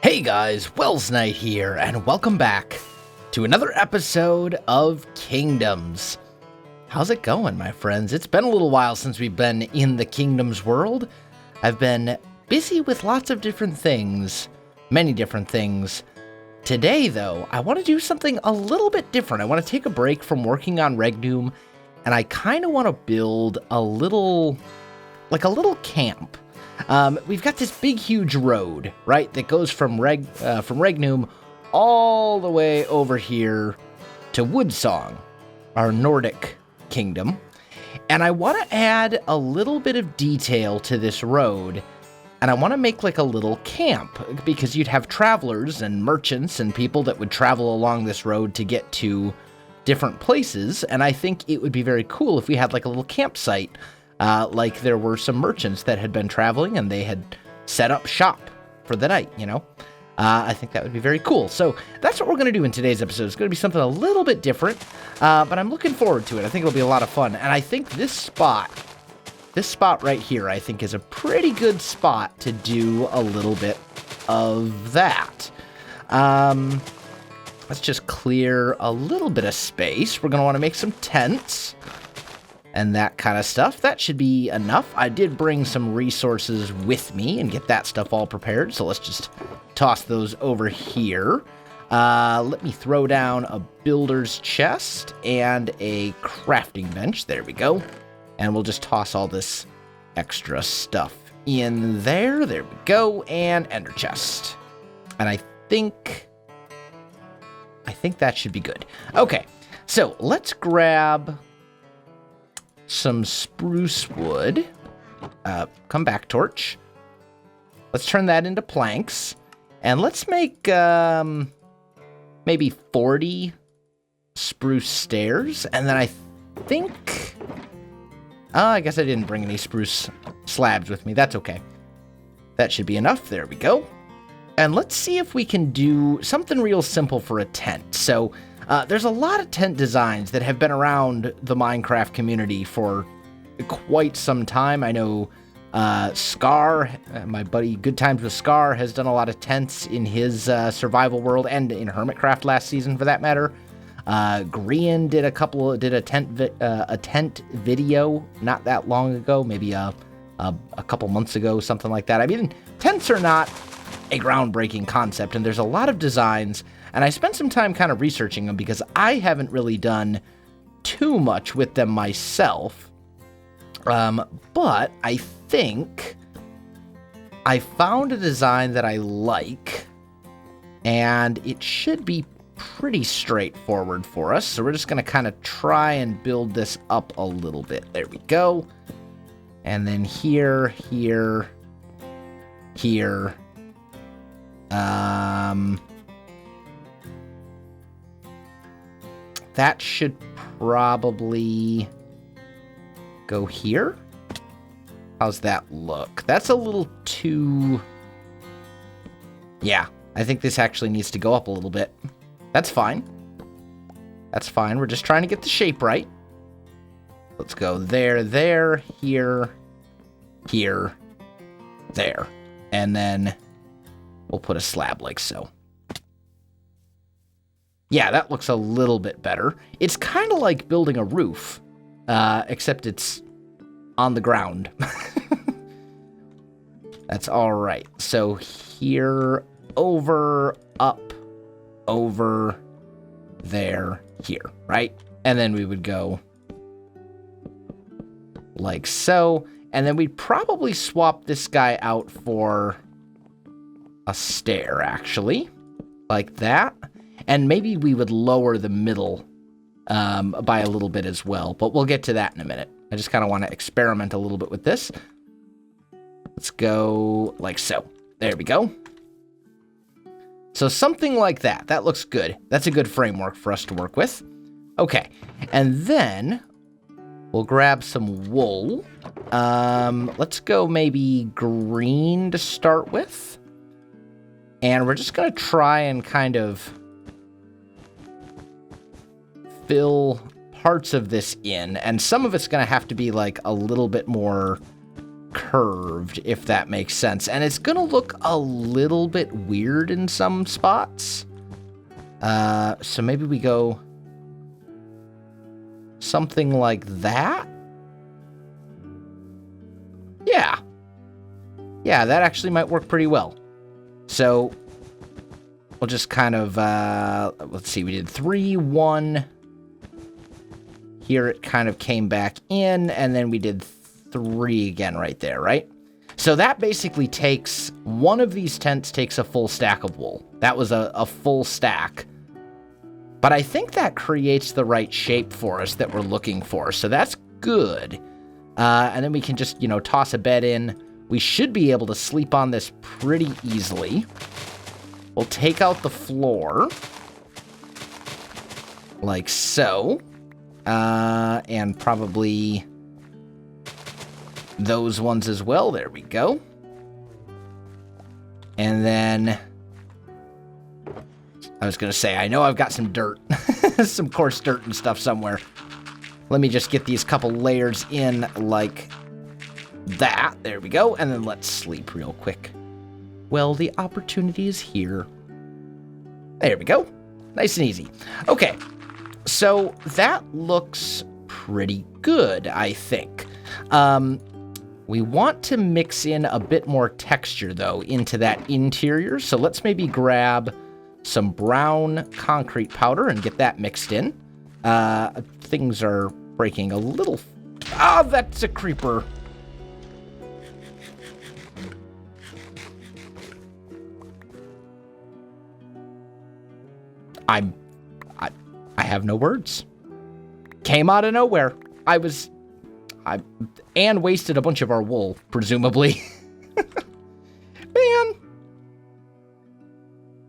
Hey guys, Welsknight here, and welcome back to another episode of Kingdoms. How's it going, my friends? It's been a little while since we've been in the Kingdoms world. I've been busy with lots of different things, many different things. Today, though, I want to do something a little bit different. I want to take a break from working on Regnum, and I kind of want to build a little camp. We've got this big, huge road, right, that goes from Regnum all the way over here to Woodsong, our Nordic kingdom. And I want to add a little bit of detail to this road, and I want to make like a little camp, because you'd have travelers and merchants and people that would travel along this road to get to different places, and I think it would be very cool if we had like a little campsite. Like there were some merchants that had been traveling and they had set up shop for the night, you know? I think that would be very cool. So that's what we're going to do in today's episode. It's going to be something a little bit different, but I'm looking forward to it. I think it'll be a lot of fun. And I think this spot right here, I think is a pretty good spot to do a little bit of that. Let's just clear a little bit of space. We're going to want to make some tents and that kind of stuff. That should be enough. I did bring some resources with me and get that stuff all prepared, so let's just toss those over here. Let me throw down a builder's chest and a crafting bench. There we go. And we'll just toss all this extra stuff in there. There we go. And ender chest. And I think that should be good. Okay, so let's grab some spruce wood. Come back, torch. Let's turn that into planks. And let's make maybe 40 spruce stairs. And then I think... I guess I didn't bring any spruce slabs with me. That's okay. That should be enough. There we go. And let's see if we can do something real simple for a tent. So there's a lot of tent designs that have been around the Minecraft community for quite some time. I know Scar, my buddy Good Times with Scar, has done a lot of tents in his survival world and in Hermitcraft last season, for that matter. Grian did a tent video not that long ago, maybe a couple months ago, something like that. I mean, tents are not a groundbreaking concept, and there's a lot of designs, and I spent some time kind of researching them because I haven't really done too much with them myself. But I think I found a design that I like, and it should be pretty straightforward for us. So we're just going to kind of try and build this up a little bit. There we go. And then here. That should probably go here. How's that look? That's a little too... Yeah, I think this actually needs to go up a little bit. That's fine. That's fine. We're just trying to get the shape right. Let's go there, here, there. And then we'll put a slab like so. Yeah, that looks a little bit better. It's kind of like building a roof, except it's on the ground. That's all right. So here, over, up, over, there, here, right? And then we would go like so. And then we'd probably swap this guy out for a stair, actually, like that. And maybe we would lower the middle by a little bit as well, but we'll get to that in a minute. I just kind of want to experiment a little bit with this. Let's go like so. There we go. So something like that. That looks good. That's a good framework for us to work with. Okay, and then we'll grab some wool. Let's go maybe green to start with. And we're just going to try and kind of fill parts of this in, and some of it's going to have to be like a little bit more curved, if that makes sense. And it's going to look a little bit weird in some spots. So maybe we go something like that. Yeah. Yeah, that actually might work pretty well. So we'll just kind of, let's see, we did 3, 1. Here it kind of came back in, and then we did 3 again right there, right? So that basically takes, one of these tents takes a full stack of wool. That was a full stack. But I think that creates the right shape for us that we're looking for, so that's good. And then we can just, you know, toss a bed in. We should be able to sleep on this pretty easily. We'll take out the floor. Like so. And probably those ones as well. There we go. And then I was going to say, I know I've got some dirt. Some coarse dirt and stuff somewhere. Let me just get these couple layers in like that. There we go. And then let's sleep real quick. Well, the opportunity is here. There we go. Nice and easy. Okay. So that looks pretty good, I think. We want to mix in a bit more texture, though, into that interior. So let's maybe grab some brown concrete powder and get that mixed in. Things are breaking a little. Ah, that's a creeper. I have no words. Came out of nowhere. And wasted a bunch of our wool, presumably. Man.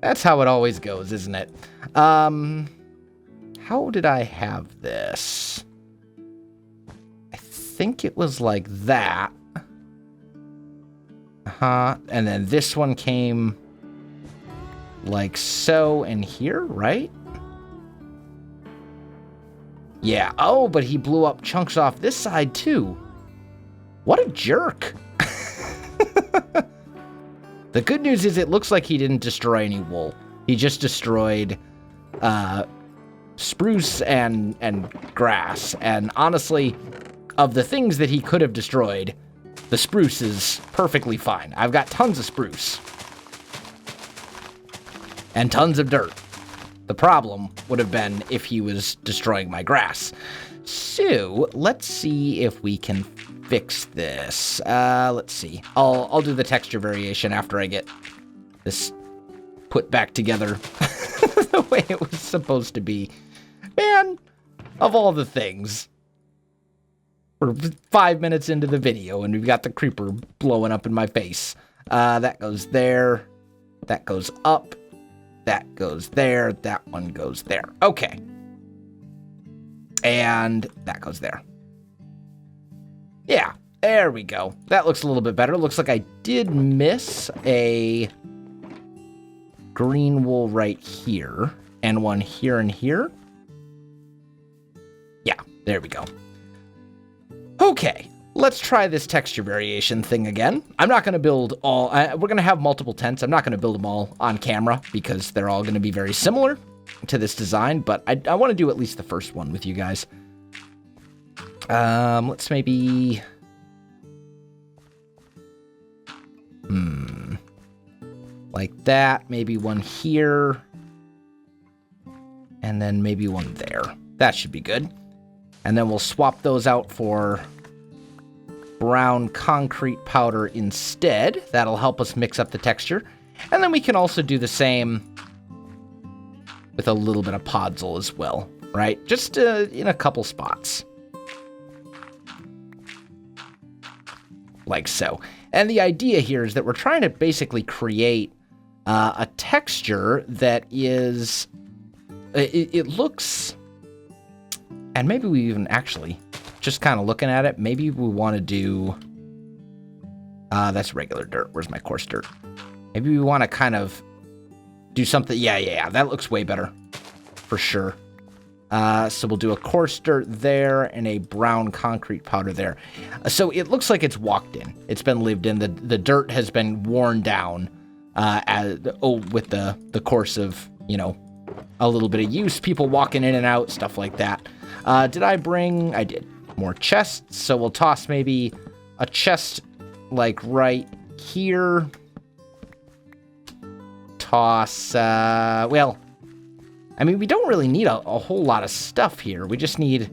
That's how it always goes, isn't it? How did I have this? I think it was like that. And then this one came like so and here, right? Yeah. Oh, but he blew up chunks off this side too. What a jerk. The good news is it looks like he didn't destroy any wool. He just destroyed spruce and grass. And honestly, of the things that he could have destroyed, the spruce is perfectly fine. I've got tons of spruce. And tons of dirt. The problem would have been if he was destroying my grass. So, let's see if we can fix this. Let's see. I'll do the texture variation after I get this put back together the way it was supposed to be. Man, of all the things. We're 5 minutes into the video and we've got the creeper blowing up in my face. That goes there. That goes up. That goes there. That one goes there. Okay. And that goes there. Yeah, there we go. That looks a little bit better. Looks like I did miss a green wool right here. And one here and here. Yeah, there we go. Okay. Let's try this texture variation thing again. I'm not going to build all... we're going to have multiple tents. I'm not going to build them all on camera because they're all going to be very similar to this design. But I want to do at least the first one with you guys. Let's maybe... Like that. Maybe one here. And then maybe one there. That should be good. And then we'll swap those out for brown concrete powder instead. That'll help us mix up the texture. And then we can also do the same with a little bit of podzol as well, right? Just in a couple spots. Like so. And the idea here is that we're trying to basically create a texture that is... It looks... And maybe we even actually... Just kind of looking at it, maybe we want to do... that's regular dirt. Where's my coarse dirt? Maybe we want to kind of do something... Yeah, that looks way better. For sure. So we'll do a coarse dirt there and a brown concrete powder there. So it looks like it's walked in. It's been lived in. The dirt has been worn down with the course of, a little bit of use, people walking in and out, stuff like that. Did I bring? I did. More chests. So we'll toss maybe a chest like right here. Toss, well, I mean, we don't really need a whole lot of stuff here. We just need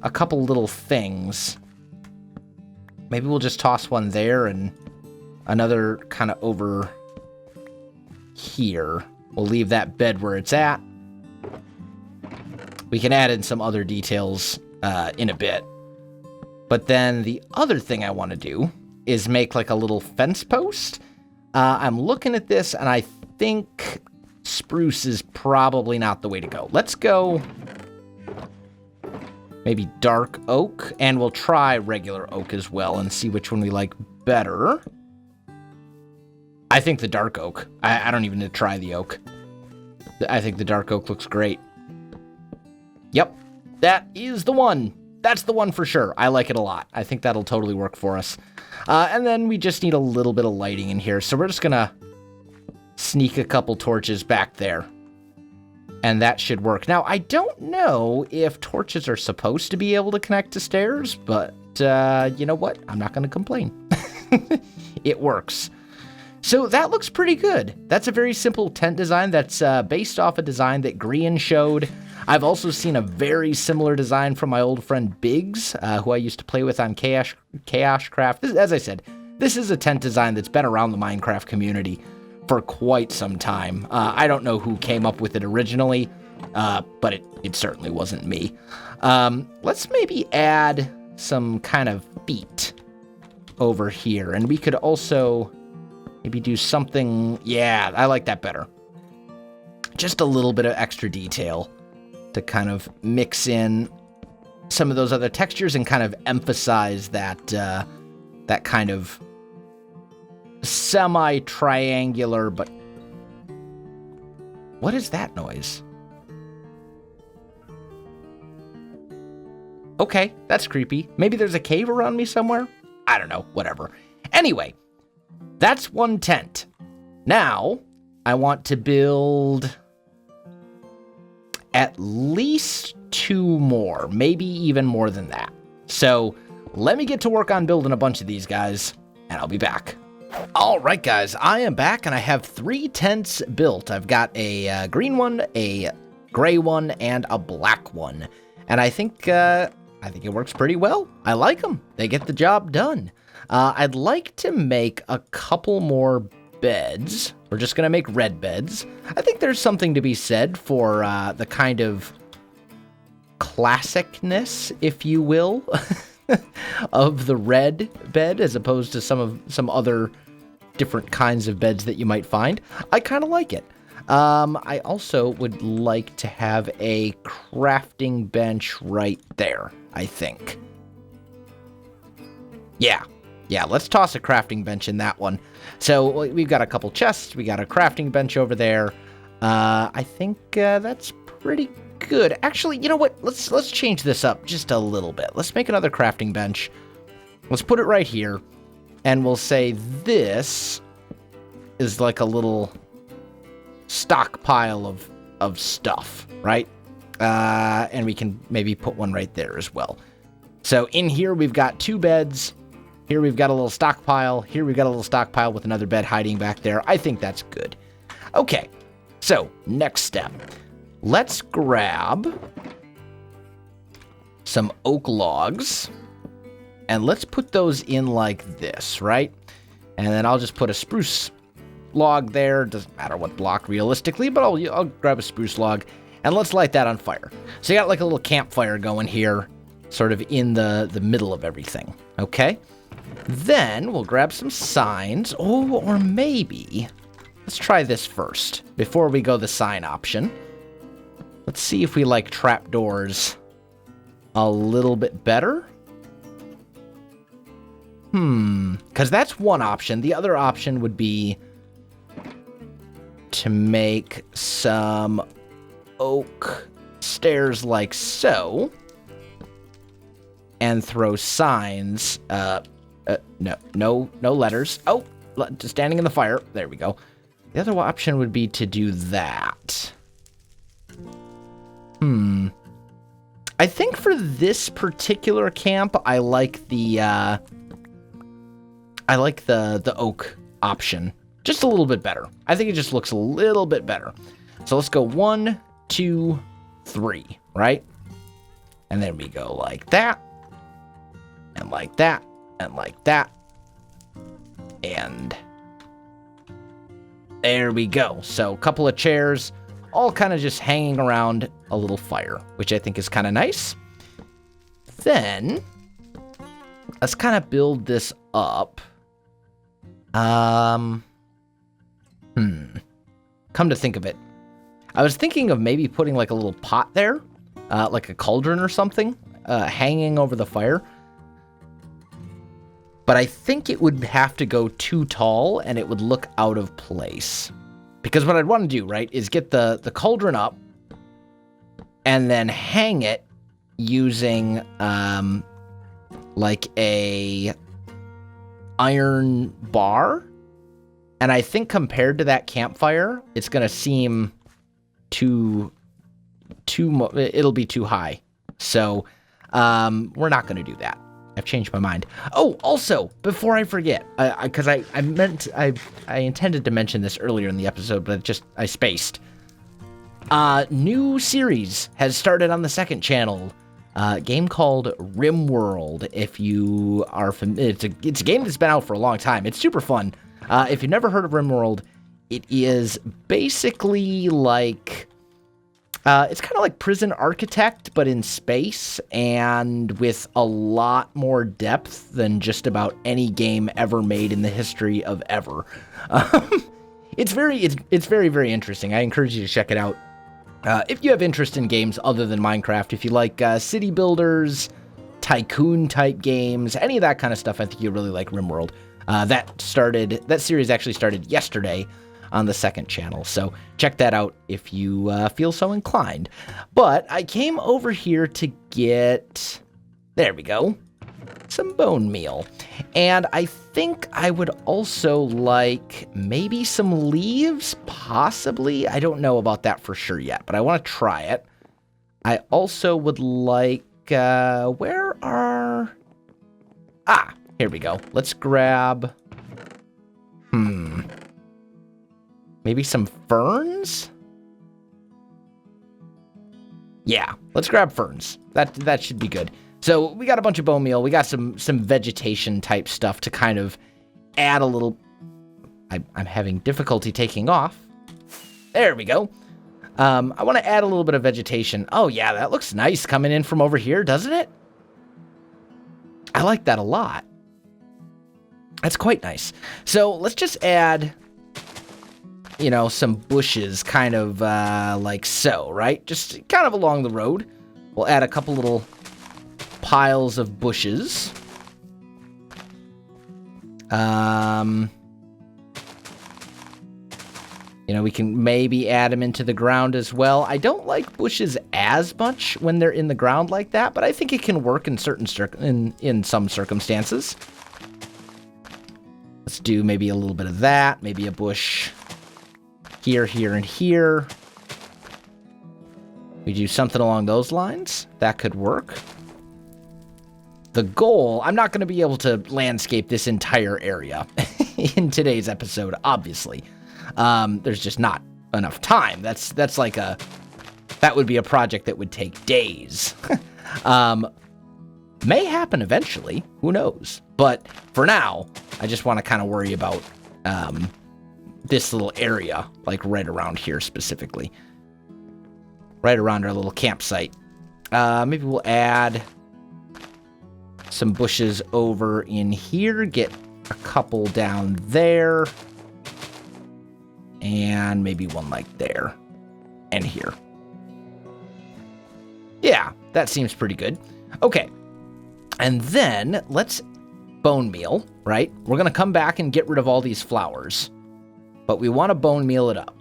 a couple little things. Maybe we'll just toss one there and another kind of over here. We'll leave that bed where it's at. We can add in some other details in a bit. But then the other thing I want to do is make like a little fence post. I'm looking at this and I think spruce is probably not the way to go. Let's go maybe dark oak, and we'll try regular oak as well and see which one we like better. I think the dark oak. I don't even need to try the oak. I think the dark oak looks great. Yep, that is the one. That's the one for sure. I like it a lot. I think that'll totally work for us. And then we just need a little bit of lighting in here. So we're just going to sneak a couple torches back there. And that should work. Now, I don't know if torches are supposed to be able to connect to stairs, but you know what? I'm not going to complain. It works. So that looks pretty good. That's a very simple tent design that's based off a design that Grian showed. I've also seen a very similar design from my old friend Biggs, who I used to play with on Chaoscraft. As I said, this is a tent design that's been around the Minecraft community for quite some time. I don't know who came up with it originally, but it certainly wasn't me. Let's maybe add some kind of feet over here, and we could also maybe do something. Yeah, I like that better. Just a little bit of extra detail to kind of mix in some of those other textures and kind of emphasize that that kind of semi-triangular, but what is that noise? Okay, that's creepy. Maybe there's a cave around me somewhere? I don't know, whatever. Anyway, that's one tent. Now, I want to build at least 2 more, maybe even more than that. So let me get to work on building a bunch of these guys, and I'll be back. All right, guys, I am back, and I have 3 tents built. I've got a green one, a gray one, and a black one. And I think it works pretty well. I like them. They get the job done. I'd like to make a couple more beds. We're just going to make red beds. I think there's something to be said for the kind of classicness, if you will, of the red bed as opposed to some other different kinds of beds that you might find. I kind of like it. I also would like to have a crafting bench right there, I think. Yeah, let's toss a crafting bench in that one. So we've got a couple chests. We got a crafting bench over there. I think that's pretty good. Actually, you know what? Let's change this up just a little bit. Let's make another crafting bench. Let's put it right here. And we'll say this is like a little stockpile of stuff, right? And we can maybe put one right there as well. So in here, we've got 2 beds. Here we've got a little stockpile. Here we've got a little stockpile with another bed hiding back there. I think that's good. Okay, so next step. Let's grab some oak logs, and let's put those in like this, right? And then I'll just put a spruce log there. Doesn't matter what block realistically, but I'll grab a spruce log, and let's light that on fire. So you got like a little campfire going here, sort of in the middle of everything, okay? Then we'll grab some signs. Oh, or maybe let's try this first before we go the sign option. Let's see if we like trapdoors a little bit better. Because that's one option. The other option would be to make some oak stairs like so. And throw signs. No letters. Oh, standing in the fire. There we go. The other option would be to do that. I think for this particular camp, I like the oak option just a little bit better. I think it just looks a little bit better. So let's go 1, 2, 3, right? And then we go like that, and like that, and like that, and there we go. So a couple of chairs, all kind of just hanging around a little fire, which I think is kind of nice. Then let's kind of build this up. Come to think of it, I was thinking of maybe putting like a little pot there, like a cauldron or something, hanging over the fire. But I think it would have to go too tall and it would look out of place. Because what I'd want to do, right, is get the cauldron up and then hang it using like a iron bar. And I think compared to that campfire, it's going to seem it'll be too high. So we're not going to do that. I've changed my mind. Oh, also, before I forget, because I intended to mention this earlier in the episode, but I spaced. New series has started on the second channel. A game called RimWorld. If you are familiar, it's a game that's been out for a long time. It's super fun. If you've never heard of RimWorld, it is basically like it's kind of like Prison Architect, but in space and with a lot more depth than just about any game ever made in the history of ever. It's very, very interesting. I encourage you to check it out. If you have interest in games other than Minecraft, if you like city builders, tycoon-type games, any of that kind of stuff, I think you really like RimWorld. That series actually started yesterday on the second channel, so check that out if you feel so inclined. But I came over here to get, there we go, some bone meal. And I think I would also like maybe some leaves, possibly. I don't know about that for sure yet, but I want to try it. I also would like, here we go. Let's grab, maybe some ferns? Yeah, let's grab ferns. That should be good. So we got a bunch of bone meal. We got some vegetation type stuff to kind of add a little. I'm having difficulty taking off. There we go. I want to add a little bit of vegetation. Oh yeah, that looks nice coming in from over here, doesn't it? I like that a lot. That's quite nice. So let's just add, some bushes kind of like so, right? Just kind of along the road. We'll add a couple little piles of bushes. We can maybe add them into the ground as well. I don't like bushes as much when they're in the ground like that, but I think it can work in certain in some circumstances. Let's do maybe a little bit of that, maybe a bush here, and here. We do something along those lines. That could work. The goal, I'm not going to be able to landscape this entire area in today's episode, obviously. There's just not enough time. That would be a project that would take days. May happen eventually, who knows? But for now, I just want to kind of worry about this little area, like right around here specifically. Right around our little campsite. Maybe we'll add some bushes over in here, get a couple down there, and maybe one like there and here. Yeah, that seems pretty good. Okay, and then let's bone meal, right? We're going to come back and get rid of all these flowers, but we want to bone meal it up.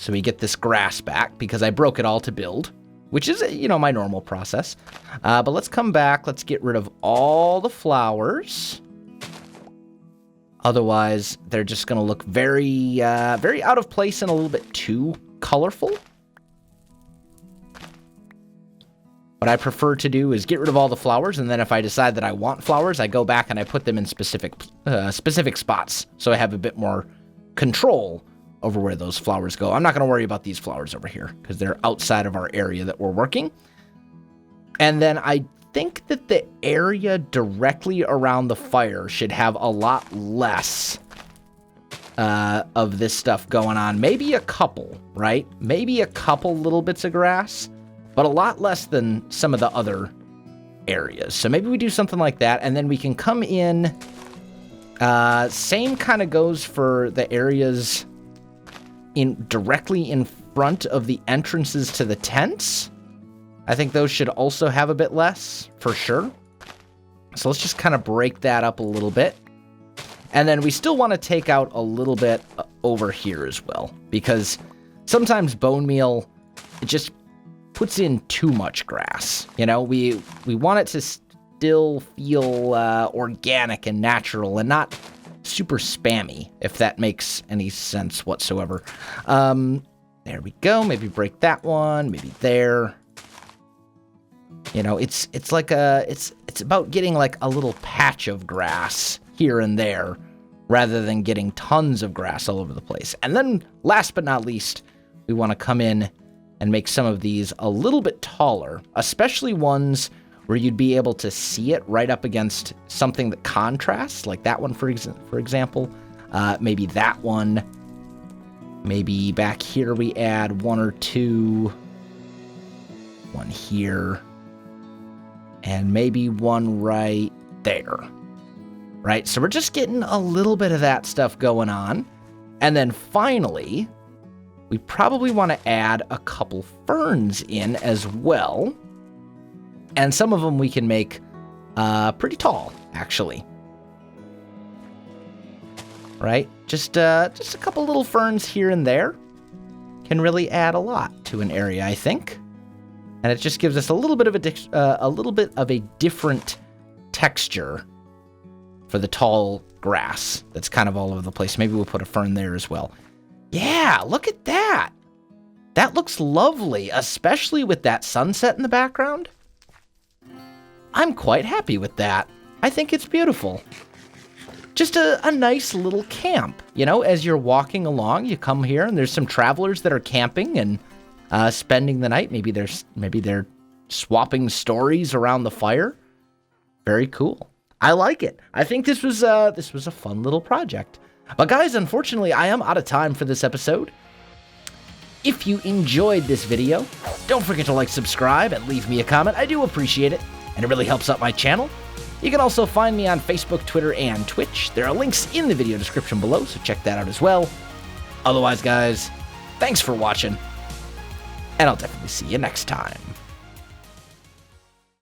So we get this grass back because I broke it all to build, which is, my normal process. But let's come back. Let's get rid of all the flowers. Otherwise, they're just going to look very, very out of place and a little bit too colorful. What I prefer to do is get rid of all the flowers, and then if I decide that I want flowers, I go back and I put them in specific spots, so I have a bit more control over where those flowers go. I'm not going to worry about these flowers over here, because they're outside of our area that we're working. And then I think that the area directly around the fire should have a lot less of this stuff going on. Maybe a couple, right? Maybe a couple little bits of grass, but a lot less than some of the other areas. So maybe we do something like that, and then we can come in. Same kind of goes for the areas directly in front of the entrances to the tents. I think those should also have a bit less, for sure. So let's just kind of break that up a little bit. And then we still want to take out a little bit over here as well, because sometimes bone meal, it just puts in too much grass. We want it to still feel organic and natural and not super spammy, if that makes any sense whatsoever. There we go. Maybe break that one. Maybe there. It's like it's about getting like a little patch of grass here and there, rather than getting tons of grass all over the place. And then, last but not least, we want to come in and make some of these a little bit taller, especially ones where you'd be able to see it right up against something that contrasts, like that one, for example. Maybe that one. Maybe back here we add one or two. One here. And maybe one right there. Right? So we're just getting a little bit of that stuff going on. And then finally, we probably want to add a couple ferns in as well. And some of them we can make pretty tall, actually. Right? Just a couple little ferns here and there can really add a lot to an area, I think. And it just gives us a little bit of a different texture for the tall grass that's kind of all over the place. Maybe we'll put a fern there as well. Yeah, look at that. That looks lovely, especially with that sunset in the background. I'm quite happy with that. I think it's beautiful. Just a nice little camp. As you're walking along, you come here and there's some travelers that are camping and spending the night. Maybe they're swapping stories around the fire. Very cool. I like it. I think this was a fun little project. But guys, unfortunately, I am out of time for this episode. If you enjoyed this video, don't forget to like, subscribe, and leave me a comment. I do appreciate it, and it really helps out my channel. You can also find me on Facebook, Twitter, and Twitch. There are links in the video description below, so check that out as well. Otherwise, guys, thanks for watching, and I'll definitely see you next time.